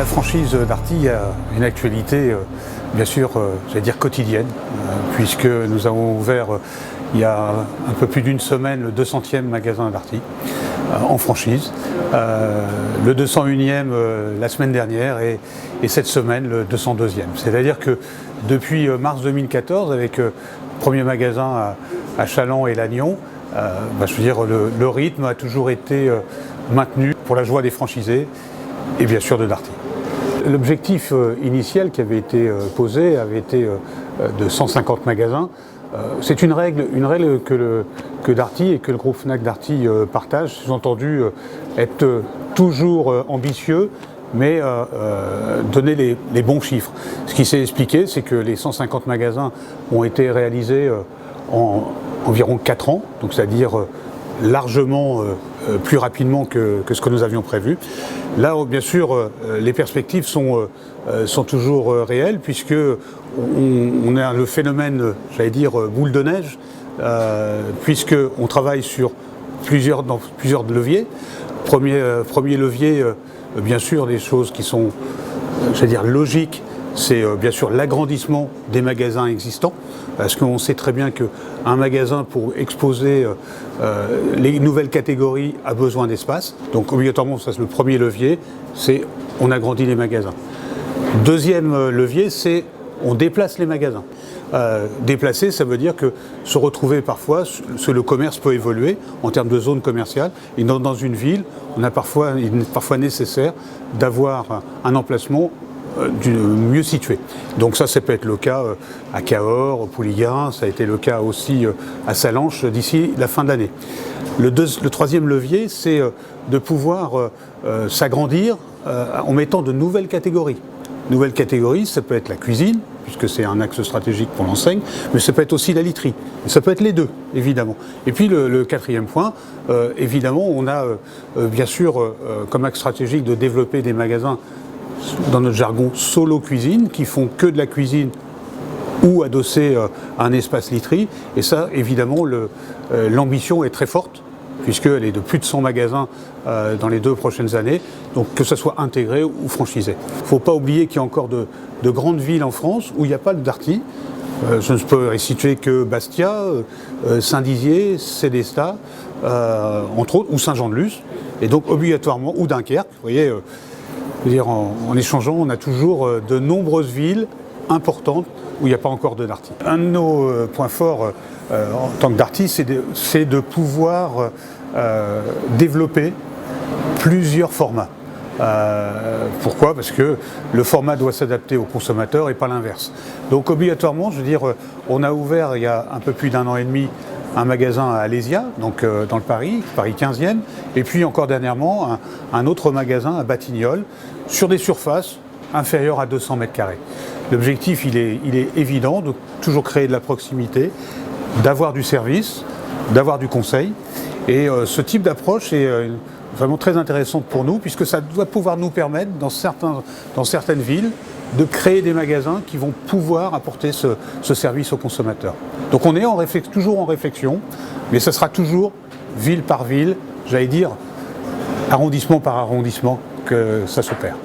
La franchise Darty a une actualité, bien sûr, j'allais dire quotidienne, puisque nous avons ouvert il y a un peu plus d'une semaine le 200e magasin Darty en franchise, le 201e la semaine dernière et cette semaine le 202e. C'est-à-dire que depuis mars 2014, avec le premier magasin à Challans et Lannion, je veux dire, le rythme a toujours été maintenu pour la joie des franchisés et bien sûr de Darty. L'objectif initial qui avait été posé avait été de 150 magasins. C'est une règle que Darty et que le groupe Fnac Darty partage, sous-entendu être toujours ambitieux, mais donner les bons chiffres. Ce qui s'est expliqué, c'est que les 150 magasins ont été réalisés en environ 4 ans, donc c'est-à-dire largement plus rapidement que ce que nous avions prévu. Là, bien sûr, les perspectives sont toujours réelles, puisque on a le phénomène, j'allais dire, boule de neige, puisqu'on travaille sur plusieurs leviers. Premier levier, bien sûr, des choses qui sont, j'allais dire, logiques, c'est bien sûr l'agrandissement des magasins existants, parce qu'on sait très bien qu'un magasin, pour exposer les nouvelles catégories, a besoin d'espace. Donc obligatoirement, ça c'est le premier levier, c'est on agrandit les magasins. Deuxième levier, c'est on déplace les magasins. Déplacer, ça veut dire que se retrouver parfois, le commerce peut évoluer en termes de zone commerciale, et dans une ville, il est parfois nécessaire d'avoir un emplacement mieux situé. Donc ça peut être le cas à Cahors, au Pouliguen, ça a été le cas aussi à Sallanches d'ici la fin de l'année. Le troisième levier, c'est de pouvoir s'agrandir en mettant de nouvelles catégories. Nouvelles catégories, ça peut être la cuisine, puisque c'est un axe stratégique pour l'enseigne, mais ça peut être aussi la literie. Ça peut être les deux, évidemment. Et puis le quatrième point, évidemment, on a bien sûr comme axe stratégique de développer des magasins, dans notre jargon, solo cuisine, qui font que de la cuisine ou adossés à un espace literie. Et ça, évidemment, l'ambition est très forte, puisqu'elle est de plus de 100 magasins dans les 2 prochaines années, donc que ce soit intégré ou franchisé. Il ne faut pas oublier qu'il y a encore de grandes villes en France où il n'y a pas de Darty. Je ne peux resituer que Bastia, Saint-Dizier, Célestat, entre autres, ou Saint-Jean-de-Luz, et donc obligatoirement, ou Dunkerque. Vous voyez, en échangeant, on a toujours de nombreuses villes importantes où il n'y a pas encore de Darty. Un de nos points forts en tant que Darty, c'est de pouvoir développer plusieurs formats. Pourquoi ? Parce que le format doit s'adapter au consommateur et pas l'inverse. Donc obligatoirement, je veux dire, on a ouvert il y a un peu plus d'1 an et demi un magasin à Alésia, donc dans le Paris 15e, et puis encore dernièrement un autre magasin à Batignolles, sur des surfaces inférieures à 200 mètres carrés. L'objectif, il est évident, de toujours créer de la proximité, d'avoir du service, d'avoir du conseil, et ce type d'approche est vraiment très intéressante pour nous, puisque ça doit pouvoir nous permettre, dans certaines villes, de créer des magasins qui vont pouvoir apporter ce service aux consommateurs. Donc on est toujours en réflexion, mais ce sera toujours ville par ville, j'allais dire arrondissement par arrondissement, que ça s'opère.